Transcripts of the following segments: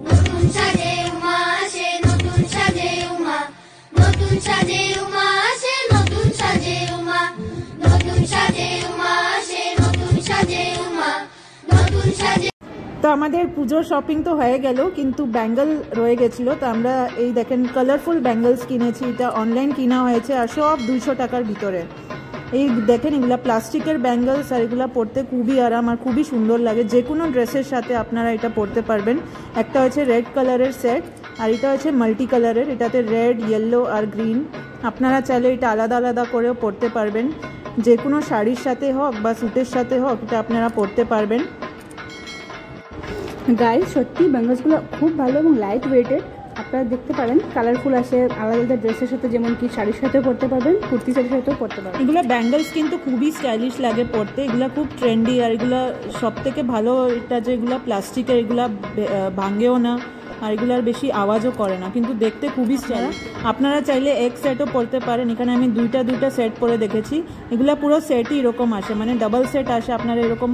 নতুন সাজে উমা আসে, নতুন সাজে উমা, নতুন সাজে উমা আসে, নতুন সাজে উমা, নতুন সাজে উমা আসে, নতুন সাজে উমা, নতুন সাজে। তো আমাদের পুজোর শপিং তো হয়ে গেল, কিন্তু ব্যাঙ্গল রয়ে গেছিলো। তো আমরা এই দেখেন কালারফুল ব্যাঙ্গলস কিনেছি। এটা অনলাইন কিনা হয়েছে আর সব 200 টাকার ভিতরে। এই দেখেন এগুলা প্লাস্টিকের ব্যাঙ্গলস, আর এগুলো পরতে খুবই আরাম আর খুবই সুন্দর লাগে। যে কোনো ড্রেসের সাথে আপনারা এটা পরতে পারবেন। একটা হচ্ছে রেড কালারের সেট, আর এটা হচ্ছে মাল্টি কালারের। এটাতে রেড, ইয়েলো আর গ্রিন। আপনারা চাইলে এটা আলাদা আলাদা করেও পরতে পারবেন। যে কোনো শাড়ির সাথে হোক বা স্যুটের সাথে হোক এটা আপনারা পরতে পারবেন। গাইস সত্যি ব্যাঙ্গলসগুলো খুব ভালো এবং লাইট ওয়েটেড। আপনারা দেখতে পারেন কালারফুল আসে, আলাদা আলাদা ড্রেসের সাথে, যেমন কি শাড়ির সাথেও পরতে পারবেন, কুর্তি শাড়ির সাথেও পরতে পারবেন। এগুলো ব্যাঙ্গলস কিন্তু খুবই স্টাইলিশ লাগে পরতে। এগুলো খুব ট্রেন্ডি, আর এগুলো সব থেকে ভালো এটা যে এগুলো প্লাস্টিকের, এগুলো ভাঙেও না আর এগুলার বেশি আওয়াজও করে না, কিন্তু দেখতে খুবই স্টাইলিশ। আপনারা চাইলে এক সেটও পরতে পারেন। এখানে আমি দুইটা সেট পরে দেখেছি। এগুলো পুরো সেটই এরকম আসে, মানে ডাবল সেট আসে। আপনারা এরকম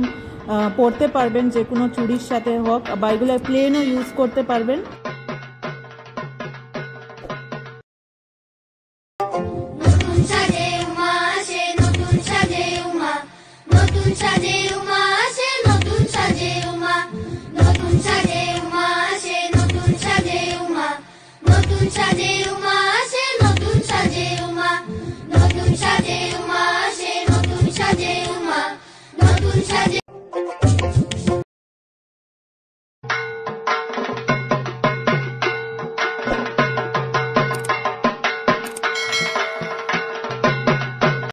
পরতে পারবেন যে কোনো চুড়ির সাথে হোক, বা এগুলো প্লেনও ইউজ করতে পারবেন। নতুন সাজে উমা আসে, নতুন সাজে উমা, নতুন সাজে উমা আসে, নতুন সাজে উমা, নতুন সাজে উমা আসে, নতুন সাজে উমা, নতুন সাজে উমা।